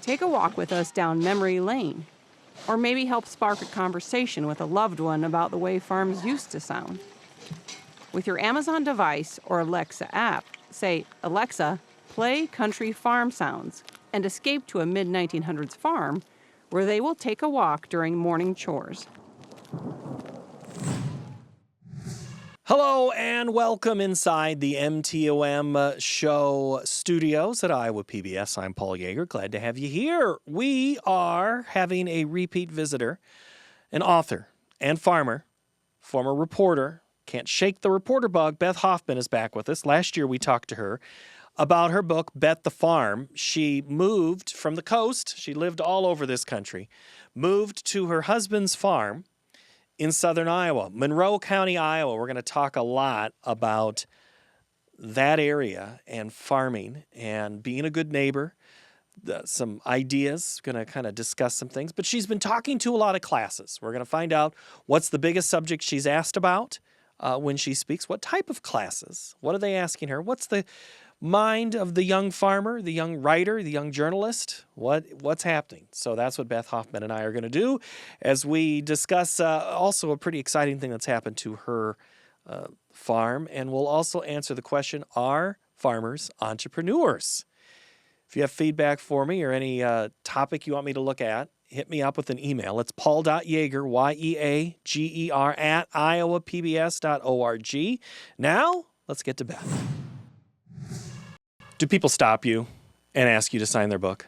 take a walk with us down memory lane. Or maybe help spark a conversation with a loved one about the way farms used to sound. With your Amazon device or Alexa app, say, "Alexa, play country farm sounds," and escape to a mid-1900s farm where they will take a walk during morning chores. Hello and welcome inside the MTOM show studios at Iowa PBS. I'm Paul Yeager. Glad to have you here. We are having a repeat visitor, an author and farmer, former reporter. Can't shake the reporter bug. Beth Hoffman is back with us. Last year we talked to her about her book, Bet the Farm. She moved from the coast. She lived all over this country. Moved to her husband's farm in southern Iowa, Monroe County, Iowa. We're going to talk a lot about that area and farming and being a good neighbor. Some ideas, going to kind of discuss some things. But she's been talking to a lot of classes. We're going to find out what's the biggest subject she's asked about when she speaks. What type of classes? What are they asking her? What's the mind of the young farmer, the young writer, the young journalist? What's happening? So that's what Beth Hoffman and I are going to do as we discuss also a pretty exciting thing that's happened to her farm. And we'll also answer the question, are farmers entrepreneurs? If you have feedback for me or any topic you want me to look at, hit me up with an email. It's paul.yeager, Y-E-A-G-E-R, at iowapbs.org. Now, let's get to Beth. Do people stop you and ask you to sign their book?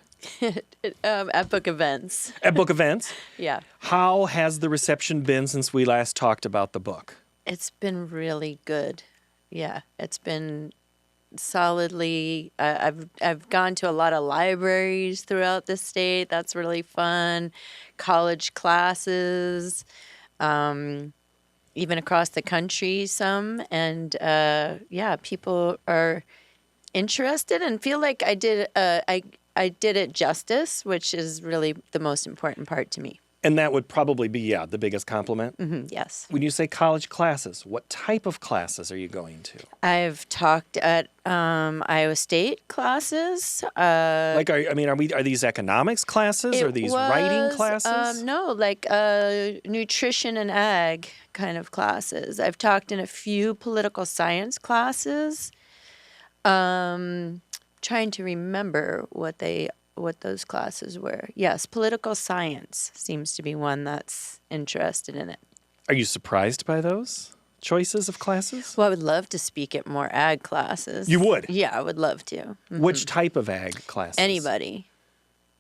At book events. At book events? Yeah. How has the reception been since we last talked about the book? It's been really good. Yeah, it's been solidly. I've gone to a lot of libraries throughout the state. That's really fun. College classes, even across the country some. And yeah, people are interested and feel like I did it justice, which is really the most important part to me. And that would probably be, the biggest compliment? Mm-hmm, yes. When you say college classes, what type of classes are you going to? I've talked at Iowa State classes. Are these economics classes or these writing classes? No, like nutrition and ag kind of classes. I've talked in a few political science classes. Trying to remember what those classes were. Yes, political science seems to be one that's interested in it. Are you surprised by those choices of classes? Well, I would love to speak at more ag classes. You would? Yeah, I would love to. Mm-hmm. Which type of ag classes? Anybody.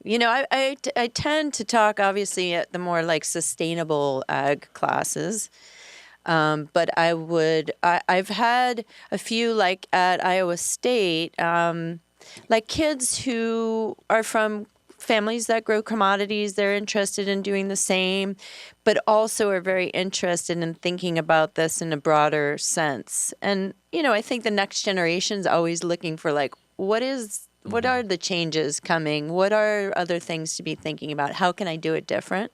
You know, I tend to talk, obviously, at the more like sustainable ag classes. But I've had a few, like at Iowa State, like kids who are from families that grow commodities. They're interested in doing the same, but also are very interested in thinking about this in a broader sense. And, you know, I think the next generation's always looking for like, what are the changes coming? What are other things to be thinking about? How can I do it different?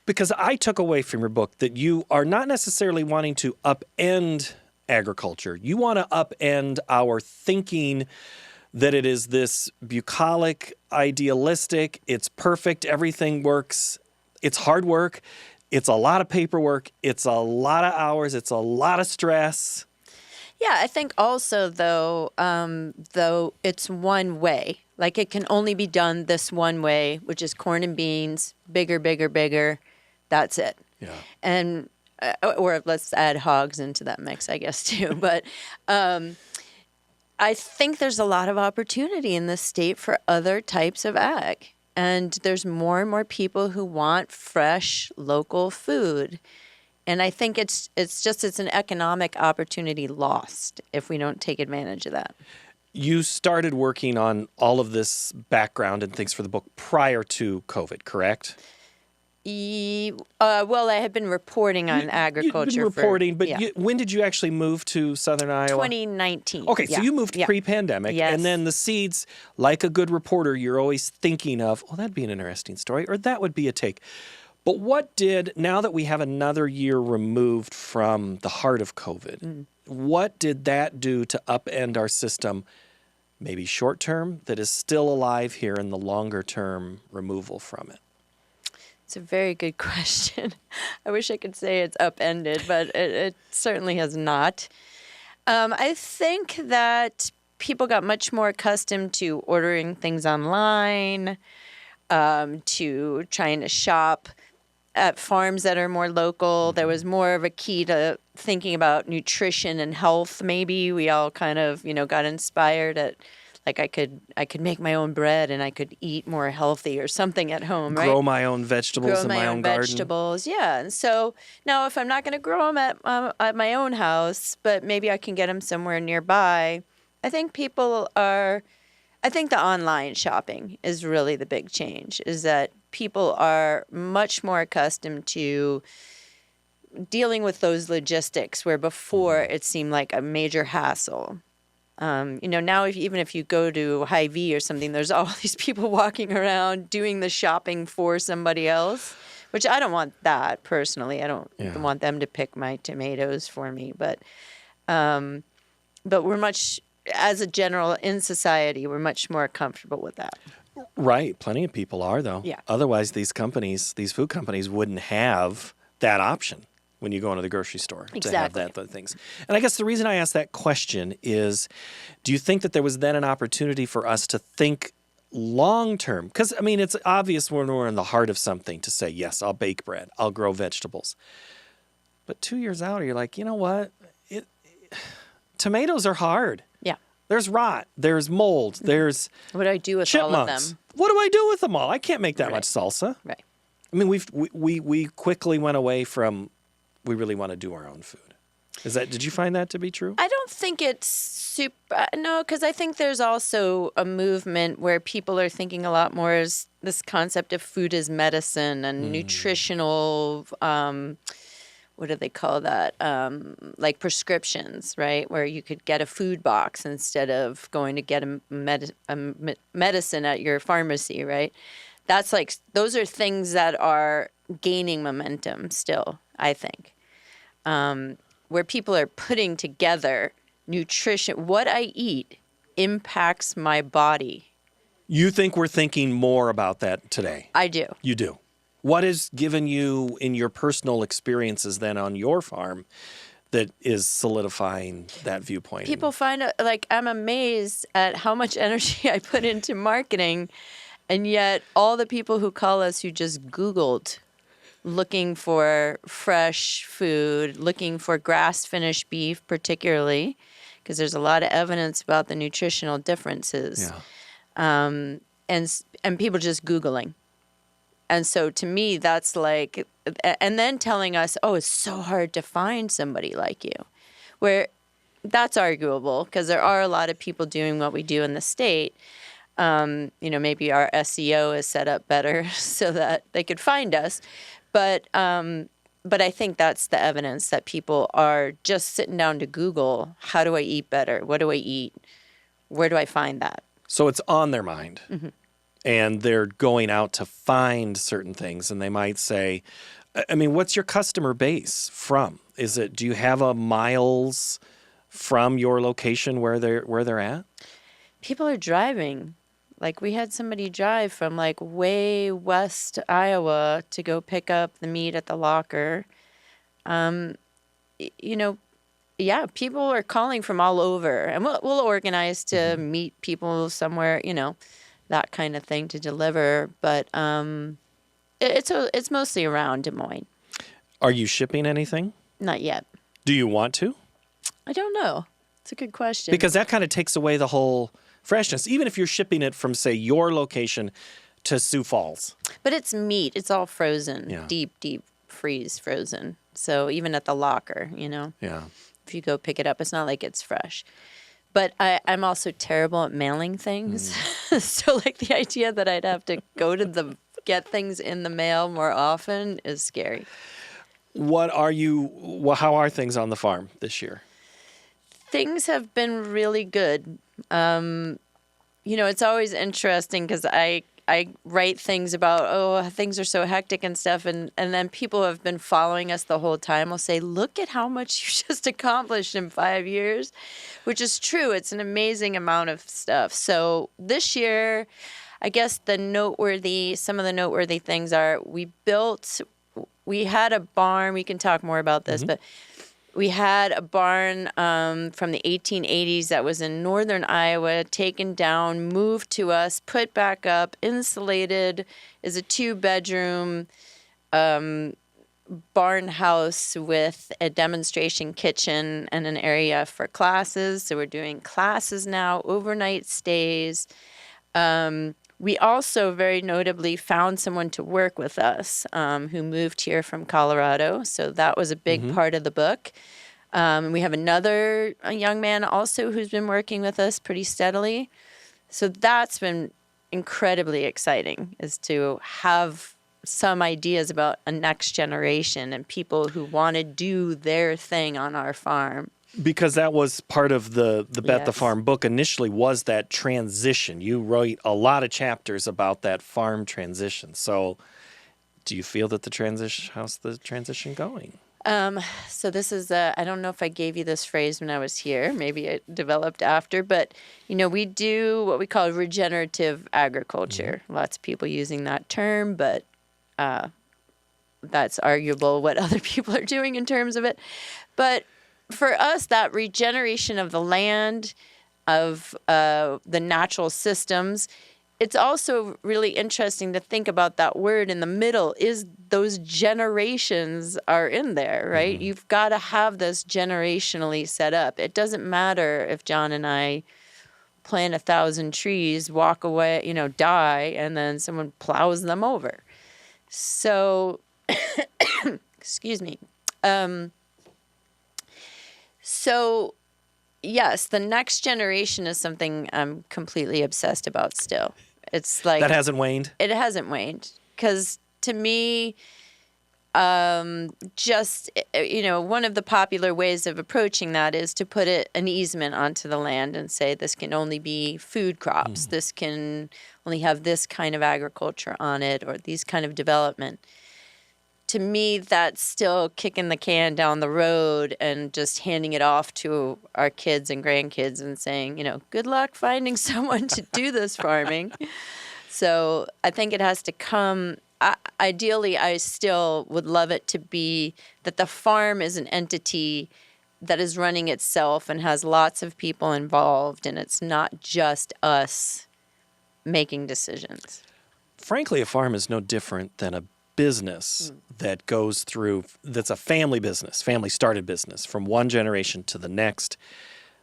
Because I took away from your book that you are not necessarily wanting to upend agriculture. You want to upend our thinking that it is this bucolic, idealistic, it's perfect, everything works. It's hard work. It's a lot of paperwork. It's a lot of hours. It's a lot of stress. Yeah, I think also, though it's one way. Like it can only be done this one way, which is corn and beans, bigger, bigger, bigger. That's it. Yeah. And or let's add hogs into that mix, I guess, too. But I think there's a lot of opportunity in this state for other types of ag. And there's more and more people who want fresh, local food. And I think it's an economic opportunity lost if we don't take advantage of that. You started working on all of this background and things for the book prior to COVID, correct? Well, I had been reporting on agriculture. You'd been reporting, when did you actually move to southern Iowa? 2019. Okay, so you moved pre-pandemic, yes. And then the seeds, like a good reporter, you're always thinking of, oh, that'd be an interesting story, or that would be a take. But now that we have another year removed from the heart of COVID, what did that do to upend our system maybe short term, that is still alive here in the longer term removal from it? It's a very good question. I wish I could say it's upended, but it certainly has not. I think that people got much more accustomed to ordering things online, to trying to shop at farms that are more local. There was more of a key to thinking about nutrition and health. Maybe we all kind of, got inspired at, like, I could make my own bread and I could eat more healthy or something at home, right? Grow my own vegetables in my own garden. Vegetables, yeah. And so now, if I'm not going to grow them at my own house, but maybe I can get them somewhere nearby, I think I think the online shopping is really the big change, is that people are much more accustomed to dealing with those logistics where before it seemed like a major hassle. Now even if you go to Hy-Vee or something, there's all these people walking around doing the shopping for somebody else, which I don't want that personally. I don't want them to pick my tomatoes for me, but we're much, as a general in society, we're much more comfortable with that. Right. Plenty of people are, though. Yeah. Otherwise, these food companies wouldn't have that option when you go into the grocery store to have that things. And I guess the reason I asked that question is, do you think that there was then an opportunity for us to think long term? Because, it's obvious when we're in the heart of something to say, yes, I'll bake bread, I'll grow vegetables. But 2 years out, you're like, you know what? Tomatoes are hard. Yeah. There's rot. There's mold. There's what do I do with chipmunks. all of them? What do I do with them all? I can't make that much salsa. Right. We quickly went away from, we really want to do our own food. Did you find that to be true? I don't think it's super, no, because I think there's also a movement where people are thinking a lot more as this concept of food as medicine and nutritional, what do they call that? Like prescriptions, right? Where you could get a food box instead of going to get a medicine at your pharmacy, right? That's like, those are things that are gaining momentum still, I think. Where people are putting together nutrition, what I eat impacts my body. You think we're thinking more about that today? I do. You do. What has given you in your personal experiences then on your farm that is solidifying that viewpoint? People find, I'm amazed at how much energy I put into marketing, and yet all the people who call us who just Googled looking for fresh food, looking for grass-finished beef particularly, because there's a lot of evidence about the nutritional differences. Yeah. And people just Googling. And so to me, that's like, and then telling us, oh, it's so hard to find somebody like you, where that's arguable because there are a lot of people doing what we do in the state. Maybe our SEO is set up better so that they could find us. But I think that's the evidence that people are just sitting down to Google, how do I eat better? What do I eat? Where do I find that? So it's on their mind. Mm-hmm. And they're going out to find certain things. And they might say, what's your customer base from? Do you have a miles from your location where they're at? People are driving. Like, we had somebody drive from, way west Iowa to go pick up the meat at the locker. People are calling from all over. And we'll organize to meet people somewhere, that kind of thing to deliver. But it's mostly around Des Moines. Are you shipping anything? Not yet. Do you want to? I don't know. It's a good question. Because that kind of takes away the whole freshness, even if you're shipping it from, say, your location to Sioux Falls. But it's meat. It's all frozen, deep freeze frozen. So even at the locker, Yeah. If you go pick it up, it's not like it's fresh. But I'm also terrible at mailing things. So the idea that I'd have to go to get things in the mail more often is scary. How are things on the farm this year? Things have been really good. It's always interesting because I I write things about, oh, things are so hectic and stuff. And then people who have been following us the whole time will say, look at how much you just accomplished in 5 years, which is true. It's an amazing amount of stuff. So this year, I guess some of the noteworthy things are we had a barn. We can talk more about this, but we had a barn from the 1880s that was in northern Iowa, taken down, moved to us, put back up, insulated, is a 2-bedroom barn house with a demonstration kitchen and an area for classes. So we're doing classes now, overnight stays. We also very notably found someone to work with us who moved here from Colorado. So that was a big part of the book. We have a young man also who's been working with us pretty steadily. So that's been incredibly exciting, is to have some ideas about a next generation and people who want to do their thing on our farm. Because that was part of the Bet the Farm book initially, was that transition. You wrote a lot of chapters about that farm transition. So do you feel that how's the transition going? So this is, I don't know if I gave you this phrase when I was here. Maybe it developed after. But, we do what we call regenerative agriculture. Lots of people using that term, but that's arguable what other people are doing in terms of it. But for us, that regeneration of the land, of the natural systems, it's also really interesting to think about that word in the middle, is those generations are in there, right? You've got to have this generationally set up. It doesn't matter if John and I plant 1,000 trees, walk away, die, and then someone plows them over. So, excuse me. So, yes, the next generation is something I'm completely obsessed about still. It's like... That hasn't waned? It hasn't waned. Because to me, one of the popular ways of approaching that is to put an easement onto the land and say this can only be food crops. This can only have this kind of agriculture on it, or these kind of development. To me, that's still kicking the can down the road and just handing it off to our kids and grandkids and saying, good luck finding someone to do this farming. So I think it has to come. Ideally, I still would love it to be that the farm is an entity that is running itself and has lots of people involved, and it's not just us making decisions. Frankly, a farm is no different than a business that goes through, that's a family business, family started business from one generation to the next.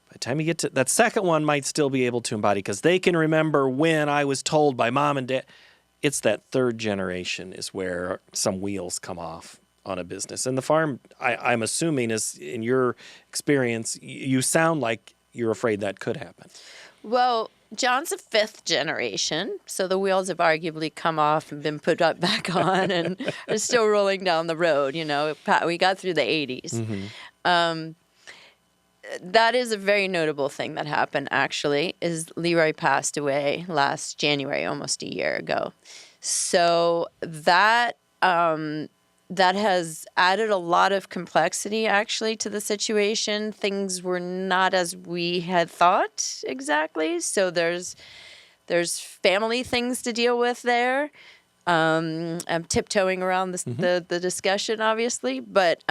By the time you get to that second one, might still be able to embody, because they can remember when I was told by mom and dad. It's that third generation is where some wheels come off on a business. And the farm, I'm assuming, is, in your experience, you sound like you're afraid that could happen. Well, John's a 5th generation, so the wheels have arguably come off and been put back on and are still rolling down the road. We got through the 80s. That is a very notable thing that happened, actually, is Leroy passed away last January, almost a year ago. So that has added a lot of complexity, actually, to the situation. Things were not as we had thought exactly. So there's family things to deal with there. I'm tiptoeing around the discussion, obviously. But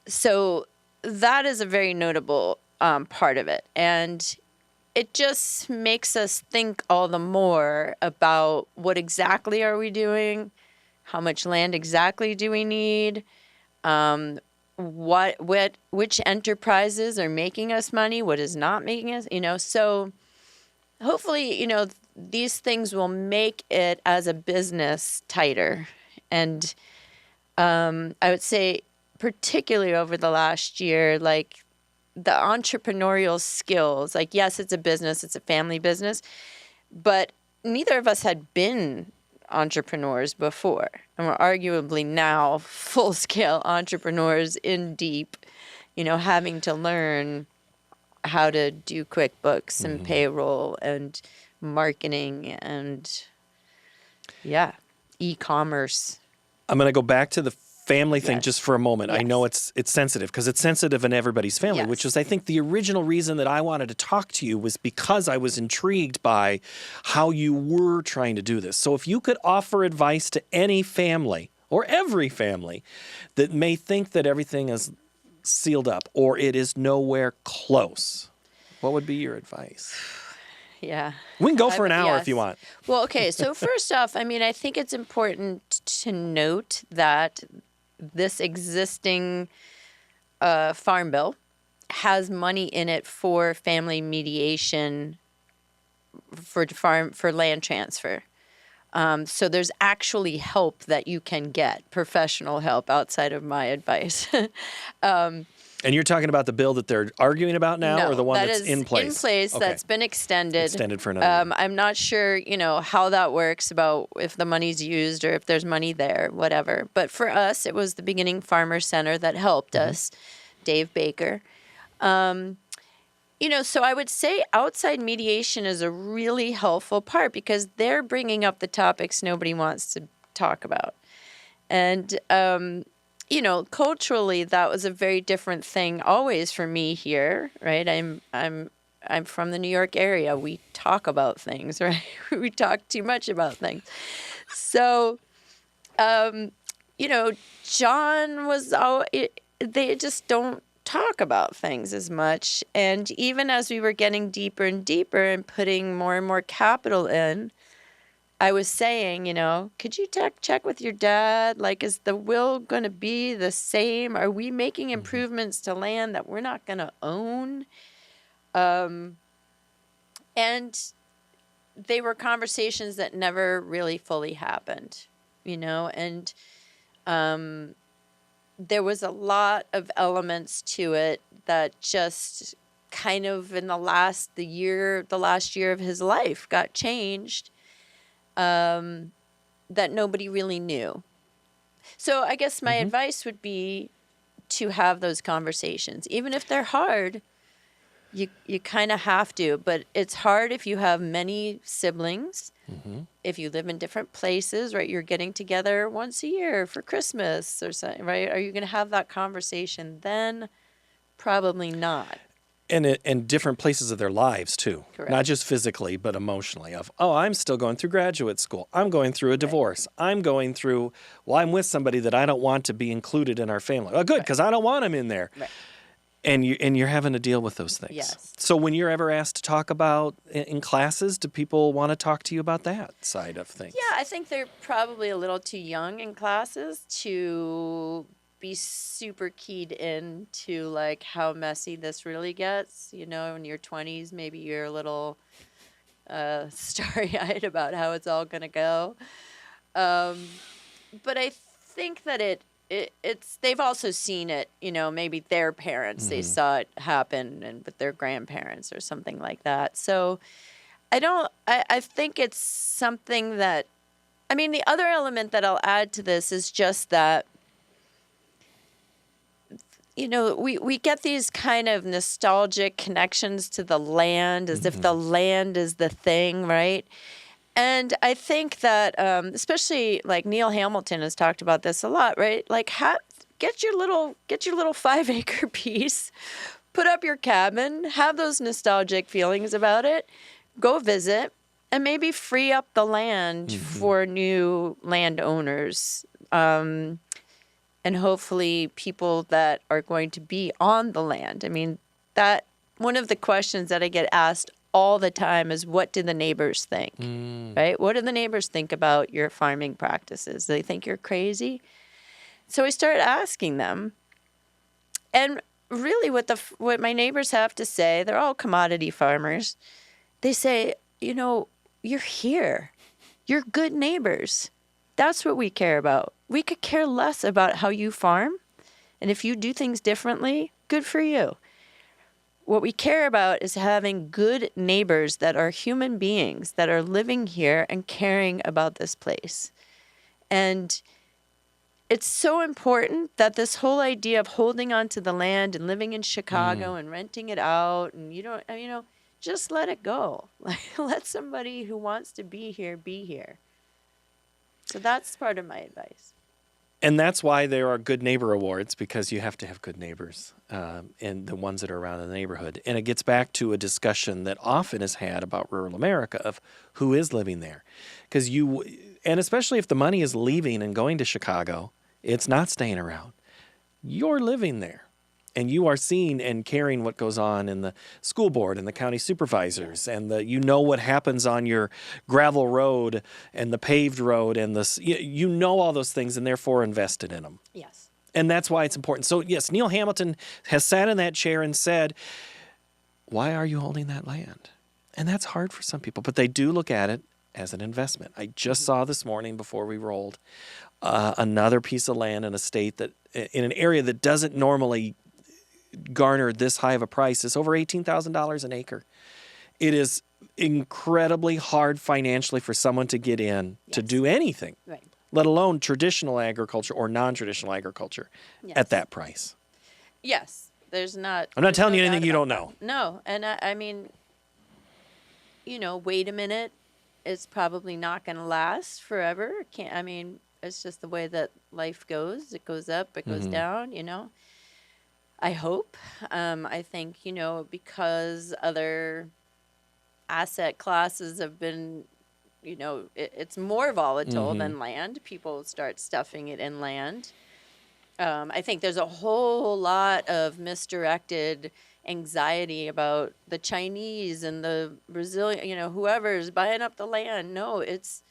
so that is a very notable part of it. And it just makes us think all the more about what exactly are we doing, how much land exactly do we need, which enterprises are making us money, what is not making us, So hopefully, these things will make it as a business tighter. And I would say, particularly over the last year, like the entrepreneurial skills, like, yes, it's a business, it's a family business, but neither of us had been entrepreneurs before. And we're arguably now full-scale entrepreneurs in deep, having to learn how to do QuickBooks and payroll and marketing and Yeah. E-commerce. I'm going to go back to the family thing Yes. just for a moment. I Yes. know it's sensitive because it's sensitive in everybody's family, which Yes. is, I think, the original reason that I wanted to talk to you was because I was intrigued by how you were trying to do this. So if you could offer advice to any family or every family that may think that everything is sealed up or it is nowhere close, what would be your advice? Yeah. We can go for an hour if you Yes. want. Well, okay. So first off, I mean, I think it's important to note that this existing farm bill has money in it for family mediation for land transfer. So there's actually help that you can get, professional help outside of my advice. And you're talking about the bill that they're arguing about now, No, or the one that that's is in place? in place. Okay. That's been extended. Extended for another year. I'm not sure, how that works about if the money's used or if there's money there, whatever. But for us, it was the Beginning Farmer Center that helped us, Dave Baker. So I would say outside mediation is a really helpful part because they're bringing up the topics nobody wants to talk about. And, culturally, that was a very different thing always for me here, right? I'm from the New York area. We talk about things, right? We talk too much about things. So, John was they just don't talk about things as much. And even as we were getting deeper and deeper and putting more and more capital in, I was saying, could you check with your dad? Like, is the will going to be the same? Are we making improvements to land that we're not going to own? And they were conversations that never really fully happened, and there was a lot of elements to it that just kind of in the last year of his life got changed. That nobody really knew. So I guess my advice would be to have those conversations. Even if they're hard, you kind of have to. But it's hard if you have many siblings, if you live in different places, right? You're getting together once a year for Christmas or something, right? Are you going to have that conversation then? Probably not. And different places of their lives, too. Correct. Not just physically, but emotionally. I'm still going through graduate school. I'm going through a divorce. I'm going through, I'm with somebody that I don't want to be included in our family. Oh, good, because I don't want them in there. Right. And you're having to deal with those things. Yes. So when you're ever asked to talk about in classes, do people want to talk to you about that side of things? Yeah, I think they're probably a little too young in classes to be super keyed into like how messy this really gets. In your 20s, maybe you're a little starry-eyed about how it's all going to go. But I think that it's they've also seen it, maybe their parents, they saw it happen and with their grandparents or something like that. So I think it's something that, the other element that I'll add to this is just that, we get these kind of nostalgic connections to the land as if the land is the thing, right? And I think that, especially like Neil Hamilton has talked about this a lot, right? Like, get your little 5-acre piece, put up your cabin, have those nostalgic feelings about it, go visit, and maybe free up the land for new landowners. And hopefully people that are going to be on the land. That one of the questions that I get asked all the time is, what do the neighbors think? Right? What do the neighbors think about your farming practices? Do they think you're crazy? So I started asking them. And really what my neighbors have to say, they're all commodity farmers. They say, you're here. You're good neighbors. That's what we care about. We could care less about how you farm. And if you do things differently, good for you. What we care about is having good neighbors that are human beings that are living here and caring about this place. And it's so important that this whole idea of holding on to the land and living in Chicago and renting it out and just let it go. Like, let somebody who wants to be here be here. So that's part of my advice. And that's why there are good neighbor awards, because you have to have good neighbors, and the ones that are around in the neighborhood. And it gets back to a discussion that often is had about rural America of who is living there. Because and especially if the money is leaving and going to Chicago, it's not staying around. You're living there. And you are seeing and caring what goes on in the school board and the county supervisors, and you know what happens on your gravel road and the paved road, and you know all those things, and therefore invested in them. Yes. And that's why it's important. So yes, Neil Hamilton has sat in that chair and said, "Why are you holding that land?" And that's hard for some people, but they do look at it as an investment. I just saw this morning before we rolled another piece of land in a state that in an area that doesn't normally garnered this high of a price. Is over $18,000 an acre. It is incredibly hard financially for someone to get in to do anything, Right. let alone traditional agriculture or non-traditional agriculture at that price. Yes. There's not. I'm not telling you no anything doubt you about don't know. that. No. And I mean, wait a minute. It's probably not going to last forever. It's just the way that life goes. It goes up, it goes down, I hope. I think, because other asset classes have been, it's more volatile than land. People start stuffing it in land. I think there's a whole lot of misdirected anxiety about the Chinese and the Brazilian, whoever's buying up the land. No, it's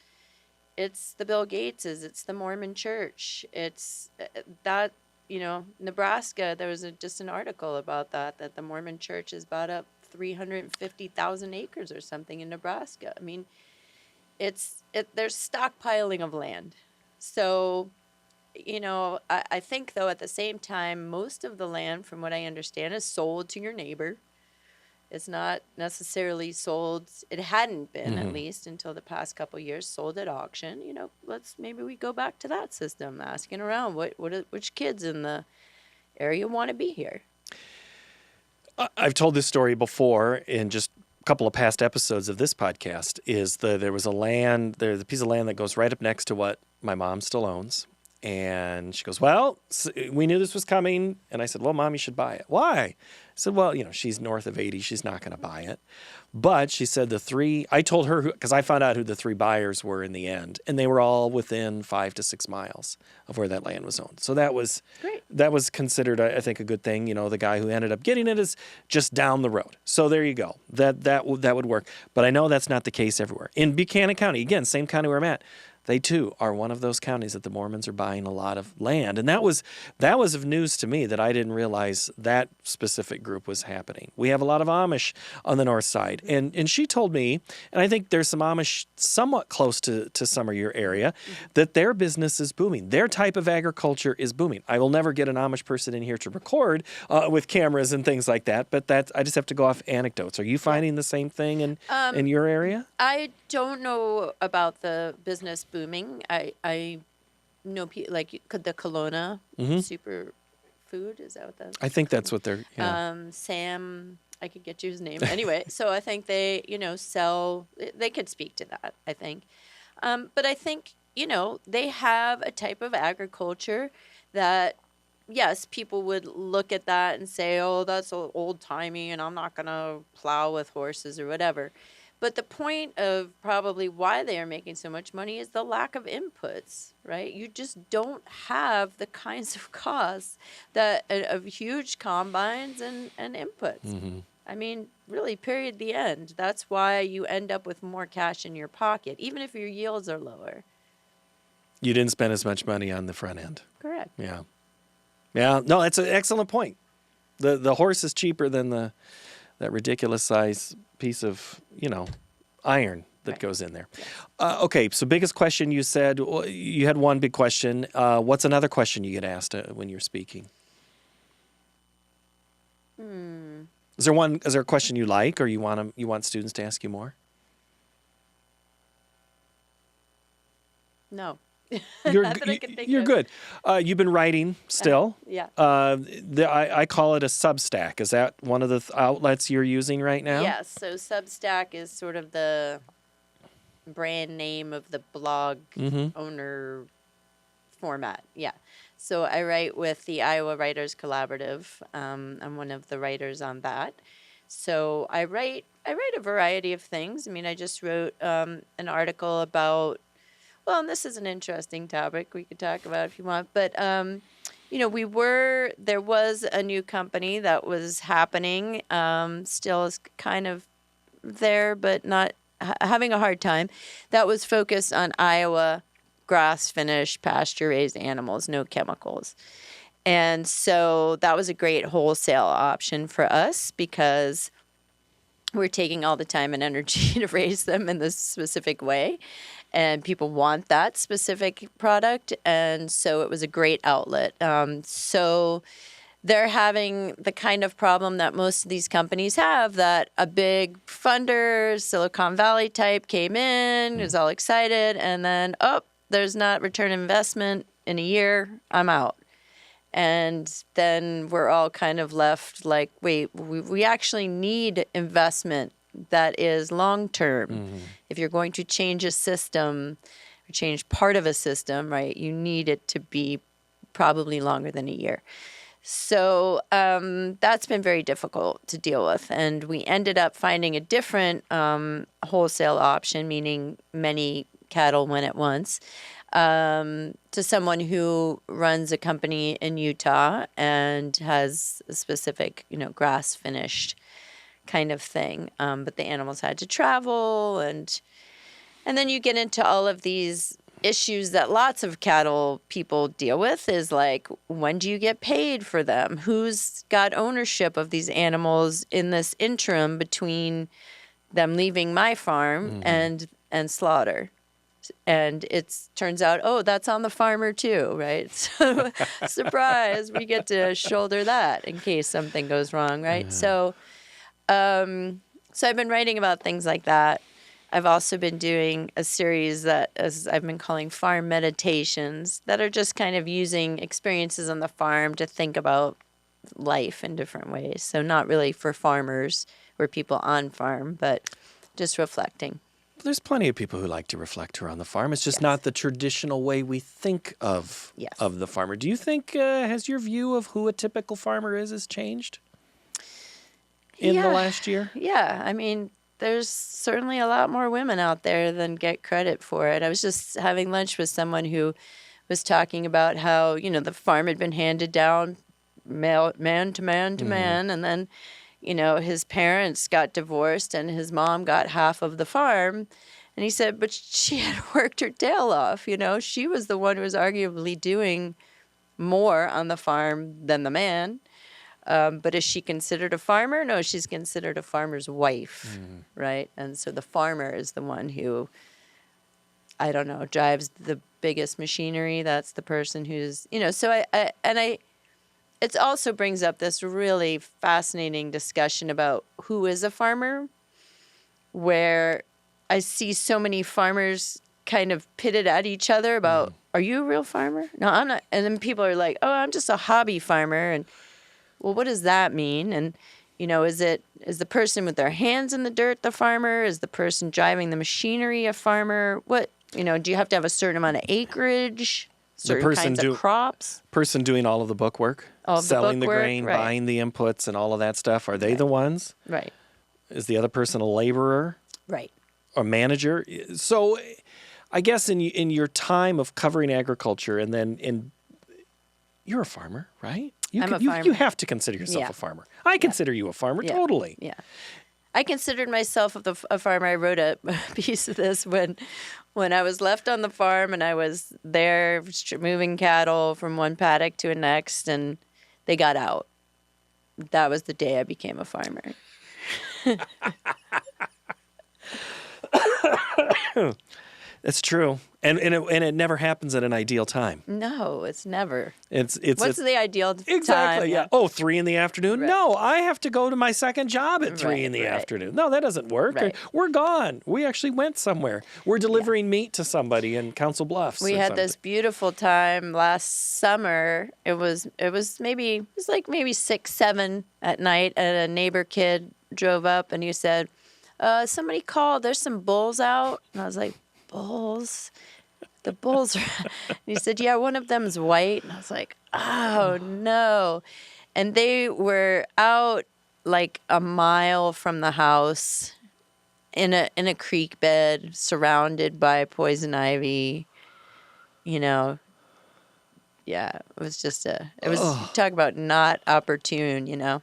the Bill Gateses, it's the Mormon Church, it's that. Nebraska, there was just an article about that the Mormon Church has bought up 350,000 acres or something in Nebraska. I mean, there's stockpiling of land. So, I think, though, at the same time, most of the land, from what I understand, is sold to your neighbor. It's not necessarily sold. It hadn't been, at least until the past couple of years, sold at auction. Maybe we go back to that system, asking around which kids in the area want to be here. I've told this story before in just a couple of past episodes of this podcast. There was there's a piece of land that goes right up next to what my mom still owns. And she goes, "Well, we knew this was coming." And I said, "Well, Mom, you should buy it." "Why?" I said, "Well, she's north of 80. She's not going to buy it." But she said I told her, because I found out who the three buyers were in the end, and they were all within 5 to 6 miles of where that land was owned. So that was great. That was considered, I think, a good thing. The guy who ended up getting it is just down the road. So there you go. That would work. But I know that's not the case everywhere. In Buchanan County, again, same county where I'm at, they too are one of those counties that the Mormons are buying a lot of land. And that was of news to me, that I didn't realize that specific group was happening. We have a lot of Amish on the north side. And she told me, and I think there's some Amish somewhat close to some of your area, that their business is booming. Their type of agriculture is booming. I will never get an Amish person in here to record with cameras and things like that, but I just have to go off anecdotes. Are you finding the same thing in your area? I don't know about the business booming. I know people like the Kelowna super food. Is that what that? I think that's what they're. Yeah. Sam, I could get you his name anyway. So I think they sell. They could speak to that. I think, but I think they have a type of agriculture that. Yes, people would look at that and say, "Oh, that's old timey, and I'm not gonna plow with horses or whatever." But the point of probably why they are making so much money is the lack of inputs, right? You just don't have the kinds of costs of huge combines and inputs. I mean, really, period, the end. That's why you end up with more cash in your pocket, even if your yields are lower. You didn't spend as much money on the front end. Correct. Yeah. Yeah. No, that's an excellent point. The horse is cheaper than that ridiculous size piece of, iron that goes in there. Yes. Okay. So biggest question, you said you had one big question. What's another question you get asked when you're speaking? Is there a question you like, or you want students to ask you more? No. You're good. You've been writing still. Yeah. I call it a Substack. Is that one of the outlets you're using right now? Yes. So Substack is sort of the brand name of the blog owner format. Yeah. So I write with the Iowa Writers Collaborative. I'm one of the writers on that. So I write a variety of things. I mean, I just wrote an article about, well, and this is an interesting topic we could talk about if you want, but there was a new company that was happening, still is kind of there, but not having a hard time, that was focused on Iowa grass-finished, pasture-raised animals, no chemicals. And so that was a great wholesale option for us because we're taking all the time and energy to raise them in this specific way. And people want that specific product. And so it was a great outlet. So they're having the kind of problem that most of these companies have, that a big funder, Silicon Valley type, came in, was all excited, and then, there's not return investment in a year, I'm out. And then we're all kind of left like, wait, we actually need investment that is long-term. If you're going to change a system or change part of a system, right, you need it to be probably longer than a year. So that's been very difficult to deal with. And we ended up finding a different wholesale option, meaning many cattle went at once, to someone who runs a company in Utah and has a specific, grass finished kind of thing. But the animals had to travel, and then you get into all of these issues that lots of cattle people deal with, is like, when do you get paid for them? Who's got ownership of these animals in this interim between them leaving my farm and slaughter? And it turns out, that's on the farmer too, right? So, surprise, we get to shoulder that in case something goes wrong, right? Yeah. So I've been writing about things like that. I've also been doing a series that, as I've been calling farm meditations, that are just kind of using experiences on the farm to think about life in different ways. So not really for farmers or people on farm, but just reflecting. There's plenty of people who like to reflect around the farm. It's just not the traditional way we think of the farmer. Do you think, has your view of who a typical farmer is changed in the last year? Yeah. I mean, there's certainly a lot more women out there than get credit for it. I was just having lunch with someone who was talking about how, the farm had been handed down man to man to man, and then his parents got divorced and his mom got half of the farm. And he said, but she had worked her tail off. She was the one who was arguably doing more on the farm than the man. But is she considered a farmer? No, she's considered a farmer's wife, right? And so the farmer is the one who, I don't know, drives the biggest machinery. That's the person who's, so it also brings up this really fascinating discussion about who is a farmer, where I see so many farmers kind of pitted at each other about, are you a real farmer? No, I'm not. And then people are like, I'm just a hobby farmer. And well, what does that mean? And, is the person with their hands in the dirt the farmer? Is the person driving the machinery a farmer? What, do you have to have a certain amount of acreage? Certain kinds of crops. Person doing all of the book work, selling the grain, buying the inputs, and all of that stuff. Are they the ones? Right. Is the other person a laborer? Right. Or manager? So, I guess in your time of covering agriculture, and then you're a farmer, right? I'm a farmer. You have to consider yourself a farmer. I consider you a farmer, totally. Yeah. I considered myself a farmer. I wrote a piece of this when I was left on the farm and I was there moving cattle from one paddock to the next, and they got out. That was the day I became a farmer. That's true. And it never happens at an ideal time. No, it's never. What's the ideal time? Exactly, yeah. 3 p.m? Right. No, I have to go to my second job at 3 p.m. No, that doesn't work. Right. We're gone. We actually went somewhere. We're delivering meat to somebody in Council Bluffs. We had this beautiful time last summer. It was maybe 6, 7 at night, and a neighbor kid drove up and he said, somebody called. There's some bulls out. And I was like, bulls? The bulls are... And he said, yeah, one of them's white. And I was like, oh, no. And they were out like a mile from the house in a creek bed surrounded by poison ivy, you know. Yeah, it was just talk about not opportune, you know.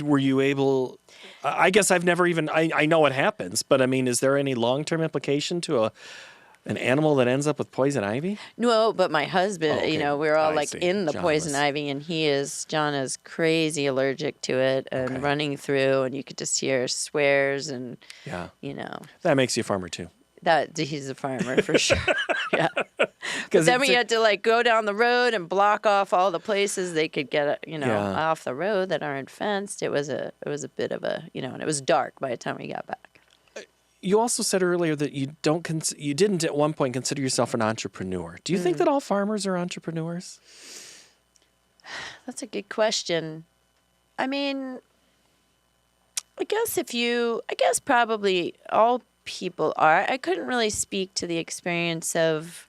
Were you able, I guess I've never even, I know it happens, but I mean, is there any long-term implication to an animal that ends up with poison ivy? No, but my husband, okay. you know, we're all I like see. in the John poison was- ivy, and John is crazy allergic to it and Okay. running through, and you could just hear swears and, Yeah. you know, That makes you a farmer too. that he's a farmer for sure. Yeah. But 'Cause then it's we a- had to like go down the road and block off all the places they could get, you know, Yeah. off the road that aren't fenced. It was a bit of a, you know, and it was dark by the time we got back. You also said earlier that you didn't at one point consider yourself an entrepreneur. Do you think that all farmers are entrepreneurs? That's a good question. I mean, I guess probably all people are. I couldn't really speak to the experience of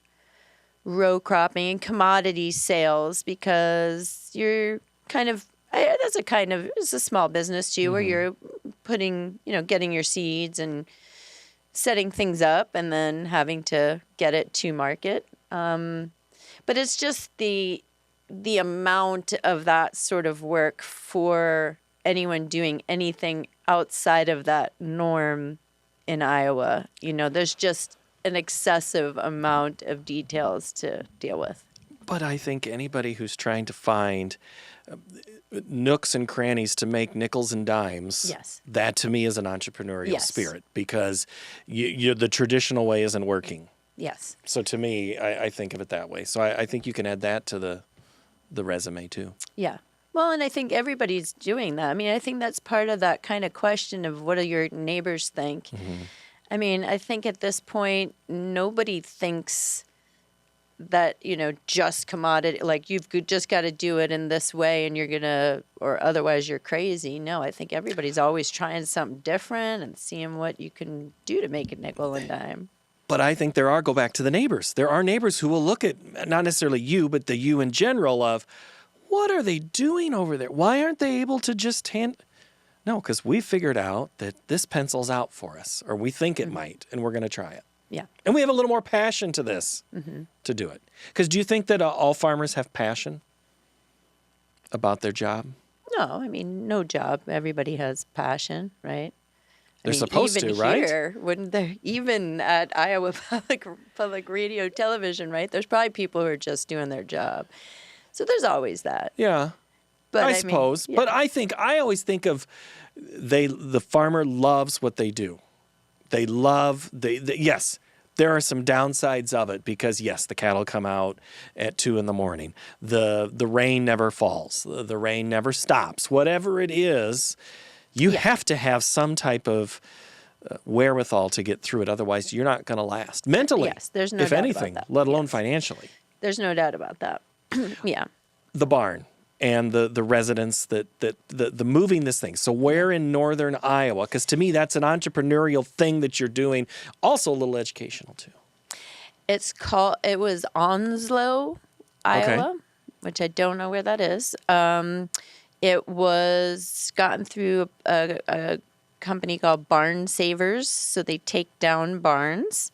row cropping and commodity sales because you're kind of, it's a small business too, where you're putting, you know, getting your seeds and setting things up and then having to get it to market. But it's just the amount of that sort of work for anyone doing anything outside of that norm in Iowa. You know, there's just an excessive amount of details to deal with. But I think anybody who's trying to find nooks and crannies to make nickels and dimes, Yes. that to me is an entrepreneurial Yes. spirit because the traditional way isn't working. Yes. So to me, I think of it that way. So I think you can add that to the resume too. Yeah. Well, and I think everybody's doing that. I mean, I think that's part of that kind of question of what do your neighbors think? I mean, I think at this point, nobody thinks that, you know, just commodity, like you've just got to do it in this way and you're going to, or otherwise you're crazy. No, I think everybody's always trying something different and seeing what you can do to make a nickel and dime. But I think go back to the neighbors. There are neighbors who will look at, not necessarily you, but the you in general of, what are they doing over there? Why aren't they able to just No, because we figured out that this pencils out for us, or we think it might, and we're going to try it. Yeah. And we have a little more passion to this, to do it. Because do you think that all farmers have passion about their job? No, I mean, no job. Everybody has passion, right? They're supposed even to, right? Here, wouldn't there, even at Iowa Public Radio Television, right? There's probably people who are just doing their job. So there's always that. Yeah. But I suppose. yeah. But I always think of the farmer loves what they do. They love yes, there are some downsides of it because yes, the cattle come out at 2 a.m. The rain never falls. The rain never stops. Whatever it is, you have to have some type of wherewithal to get through it. Otherwise, you're not going to last mentally. Yes, there's no if doubt anything, about that. let alone financially. There's no doubt about that. Yeah. The barn and the residents that the moving this thing. So where in northern Iowa? Because to me, that's an entrepreneurial thing that you're doing. Also a little educational too. It was Onslow, Iowa, which I don't know where that is. It was gotten through a company called Barn Savers. So they take down barns.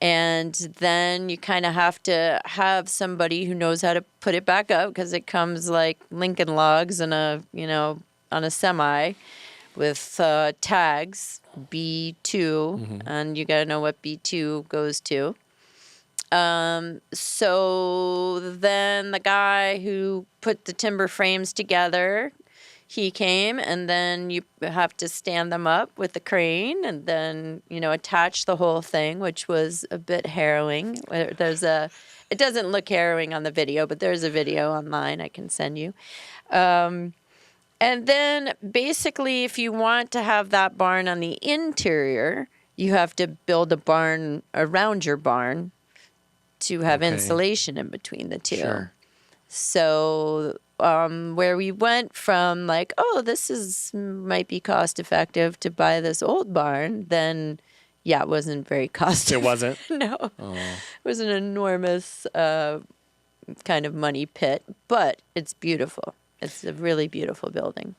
And then you kind of have to have somebody who knows how to put it back up because it comes like Lincoln logs in on a semi with tags B2, and you got to know what B2 goes to. So then the guy who put the timber frames together, he came, and then you have to stand them up with the crane and then, you know, attach the whole thing, which was a bit harrowing. It doesn't look harrowing on the video, but there's a video online I can send you. And then basically, if you want to have that barn on the interior, you have to build a barn around your barn to have insulation in between the two. Sure. So where we went from like, oh, might be cost effective to buy this old barn, then yeah, it wasn't very cost It wasn't? No. Oh. It was an enormous kind of money pit, but it's beautiful. It's a really beautiful building.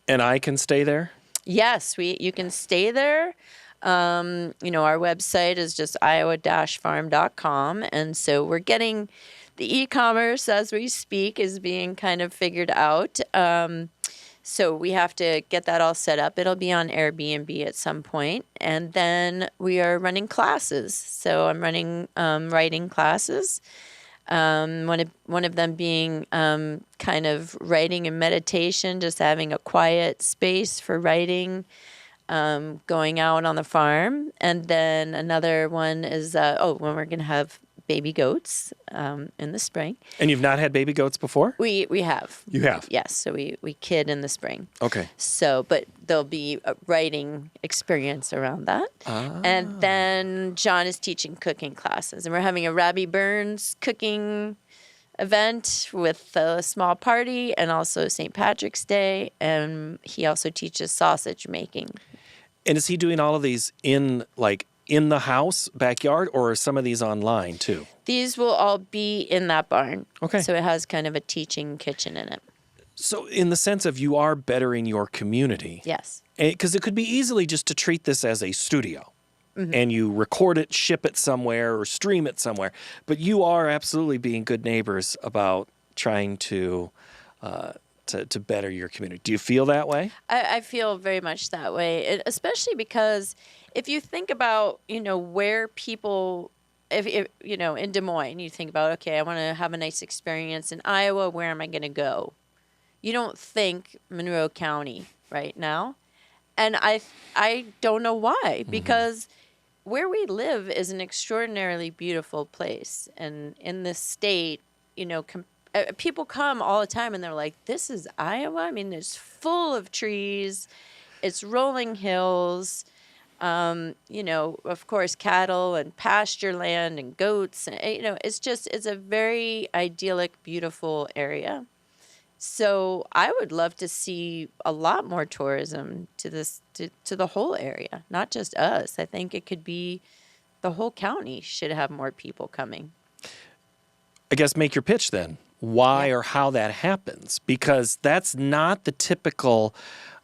And I can stay there? Yes, you can stay there. Our website is just iowa-farm.com. And so we're getting the e-commerce as we speak is being kind of figured out. So we have to get that all set up. It'll be on Airbnb at some point. And then we are running classes. So I'm running writing classes. One of them being kind of writing and meditation, just having a quiet space for writing, going out on the farm. And then another one is when we're going to have baby goats in the spring. And you've not had baby goats before? We have. You have? Yes. So we kid in the spring. Okay. So, but there'll be a writing experience around that. Ah. And then John is teaching cooking classes. And we're having a Robbie Burns cooking event with a small party and also St. Patrick's Day. And he also teaches sausage making. And is he doing all of these in the house, backyard, or are some of these online too? These will all be in that barn. Okay. So it has kind of a teaching kitchen in it. So in the sense of you are bettering your community. Yes. Because it could be easily just to treat this as a studio. Mm-hmm. And you record it, ship it somewhere, or stream it somewhere. But you are absolutely being good neighbors about trying to better your community. Do you feel that way? I feel very much that way, especially because if you think about, where people, if in Des Moines, you think about, okay, I want to have a nice experience in Iowa. Where am I going to go? You don't think Monroe County right now. And I don't know why, because where we live is an extraordinarily beautiful place. And in this state, people come all the time and they're like, this is Iowa? I mean, it's full of trees. It's rolling hills. Of course, cattle and pasture land and goats. And, it's a very idyllic, beautiful area. So I would love to see a lot more tourism to the whole area, not just us. I think it could be the whole county should have more people coming. I guess make your pitch then. Why or how that happens, because that's not the typical.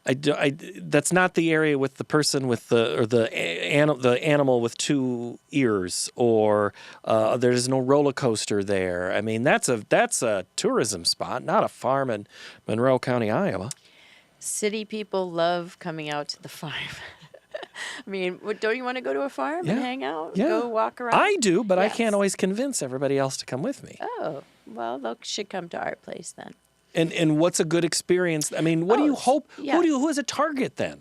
That's not the area with the person with the animal with two ears, or there's no roller coaster there. I mean, that's a tourism spot, not a farm in Monroe County, Iowa. City people love coming out to the farm. I mean, don't you want to go to a farm and hang out? Yeah. Go walk around? I do, but Yes. I can't always convince everybody else to come with me. Oh, well, they should come to our place then. And what's a good experience? I mean, what do you hope? Yeah. Who is a target then?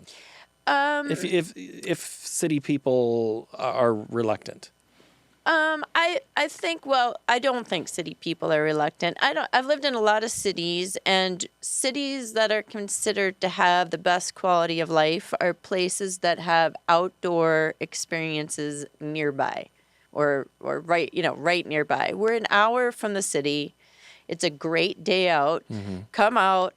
If city people are reluctant. I think, well, I don't think city people are reluctant. I've lived in a lot of cities, and cities that are considered to have the best quality of life are places that have outdoor experiences nearby or right nearby. We're an hour from the city. It's a great day out. Mm-hmm. Come out,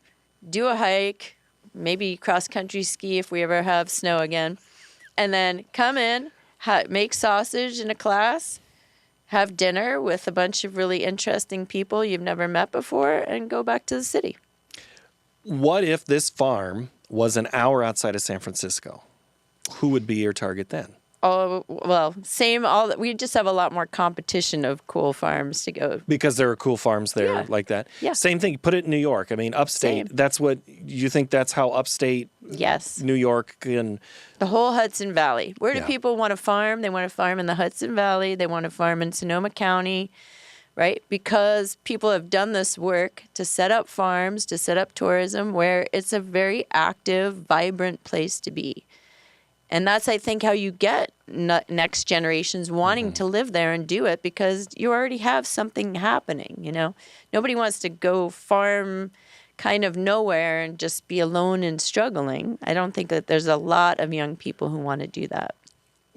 do a hike, maybe cross-country ski if we ever have snow again, and then come in, make sausage in a class, have dinner with a bunch of really interesting people you've never met before, and go back to the city. What if this farm was an hour outside of San Francisco? Who would be your target then? Oh, well, we just have a lot more competition of cool farms to go. Because there are cool farms there like that. Yeah. Same thing, put it in New York. I mean, upstate, Same. that's what, you think that's how upstate Yes. New York can... The whole Hudson Valley. Where do Yeah. people want to farm? They want to farm in the Hudson Valley. They want to farm in Sonoma County, right? Because people have done this work to set up farms, to set up tourism, where it's a very active, vibrant place to be. And that's, I think, how you get next generations wanting to live there and do it, because you already have something happening, Nobody wants to go farm kind of nowhere and just be alone and struggling. I don't think that there's a lot of young people who want to do that.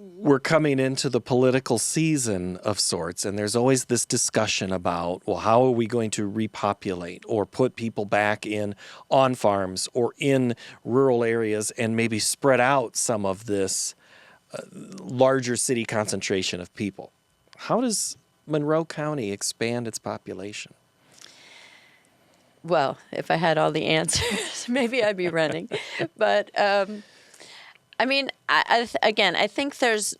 we're coming into the political season of sorts, and there's always this discussion about, well, how are we going to repopulate or put people back in on farms or in rural areas and maybe spread out some of this larger city concentration of people? How does Monroe County expand its population? Well, if I had all the answers, maybe I'd be running. But I mean, I think there's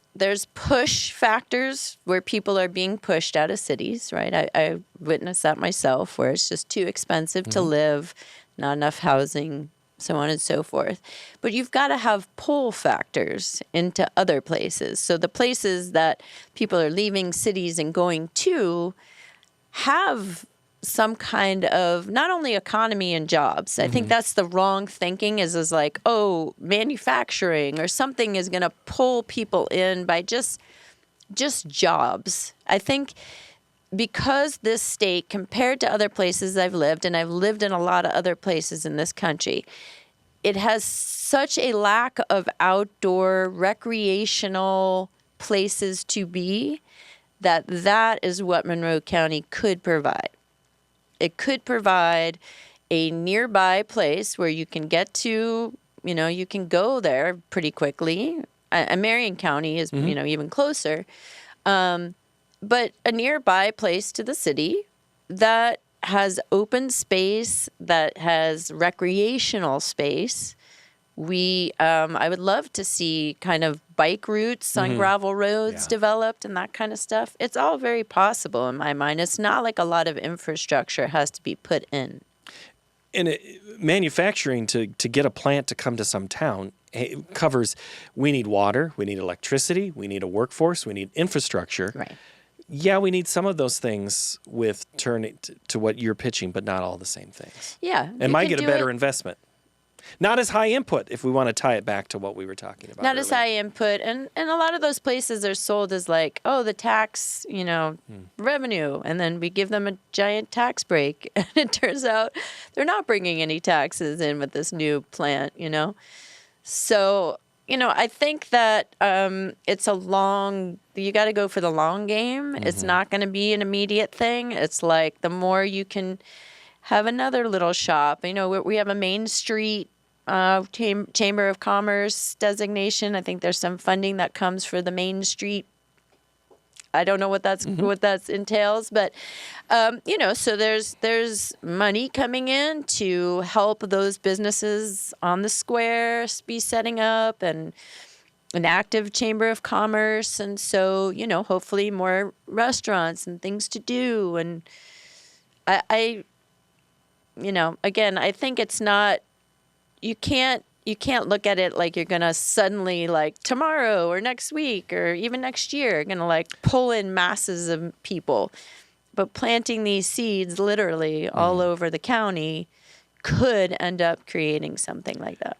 push factors where people are being pushed out of cities, right? I witnessed that myself, where it's just too expensive to live, not enough housing, so on and so forth. But you've got to have pull factors into other places. So the places that people are leaving cities and going to have some kind of not only economy and jobs. I think that's the wrong thinking is like, oh, manufacturing or something is going to pull people in by just jobs. I think because this state, compared to other places I've lived, and I've lived in a lot of other places in this country, it has such a lack of outdoor recreational places to be that is what Monroe County could provide. It could provide a nearby place where you can get to, you can go there pretty quickly. Marion County is, even closer. But a nearby place to the city that has open space, that has recreational space. I would love to see kind of bike routes on gravel roads developed and that kind of stuff. It's all very possible in my mind. It's not like a lot of infrastructure has to be put in. And manufacturing to get a plant to come to some town covers, we need water, we need electricity, we need a workforce, we need infrastructure. Right. Yeah, we need some of those things with turning to what you're pitching, but not all the same things. Yeah. And might get a better investment. Not as high input, if we want to tie it back to what we were talking about. Not as high input. And a lot of those places are sold as like, oh, the tax, revenue. And then we give them a giant tax break. And it turns out they're not bringing any taxes in with this new plant, So, I think that it's you got to go for the long game. It's not going to be an immediate thing. It's like the more you can have another little shop. We have a Main Street Chamber of Commerce designation. I think there's some funding that comes for the Main Street. I don't know what that entails, but so there's money coming in to help those businesses on the square be setting up and an active Chamber of Commerce, and so hopefully more restaurants and things to do. And I again, I think it's not. You can't look at it like you're going to suddenly, like tomorrow or next week or even next year, going to like pull in masses of people. But planting these seeds literally all over the county could end up creating something like that.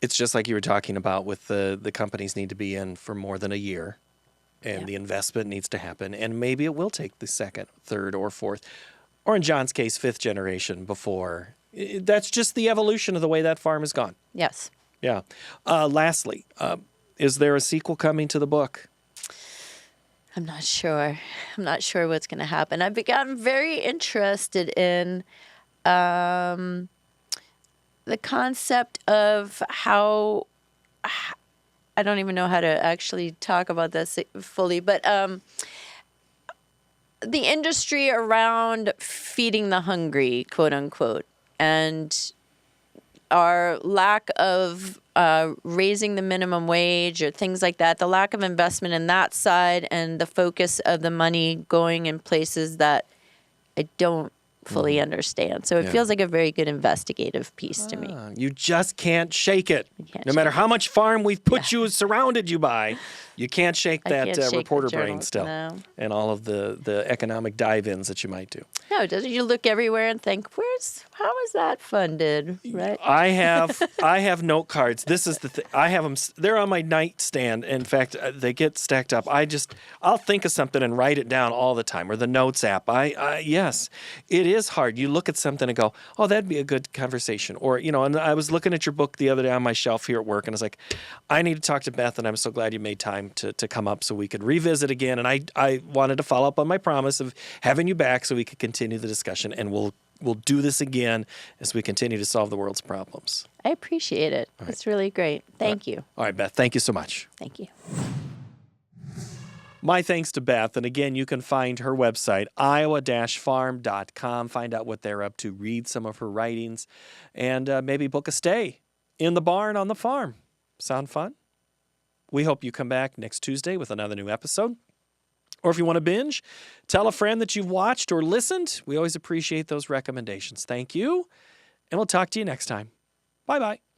It's just like you were talking about with the companies need to be in for more than a year, and the investment needs to happen. And maybe it will take the second, third, or fourth, or in John's case, fifth generation before. That's just the evolution of the way that farm has gone. Yes. Yeah. Lastly, is there a sequel coming to the book? I'm not sure. I'm not sure what's going to happen. I've gotten very interested in the concept of how I don't even know how to actually talk about this fully, but the industry around feeding the hungry, quote unquote, and our lack of raising the minimum wage or things like that, the lack of investment in that side and the focus of the money going in places that I don't fully understand. So it feels like a very good investigative piece to me. You just can't shake it. No matter how much farm we've put surrounded you by, you can't shake that reporter brain still. No. And all of the economic dive-ins that you might do. No, doesn't you look everywhere and think, how is that funded? Right? I have note cards. This is the thing. I have them. They're on my nightstand. In fact, they get stacked up. I'll think of something and write it down all the time. Or the Notes app. Yes, it is hard. You look at something and go, oh, that'd be a good conversation. Or, and I was looking at your book the other day on my shelf here at work, and I was like, I need to talk to Beth, and I'm so glad you made time time to come up so we could revisit again. And I wanted to follow up on my promise of having you back so we could continue the discussion. And we'll do this again as we continue to solve the world's problems. I appreciate it. It's really great. Thank you. All right, Beth, thank you so much. Thank you. My thanks to Beth. And again, you can find her website, iowa-farm.com. Find out what they're up to, read some of her writings, and maybe book a stay in the barn on the farm. Sound fun? We hope you come back next Tuesday with another new episode. Or if you want to binge, tell a friend that you've watched or listened. We always appreciate those recommendations. Thank you, and we'll talk to you next time. Bye-bye.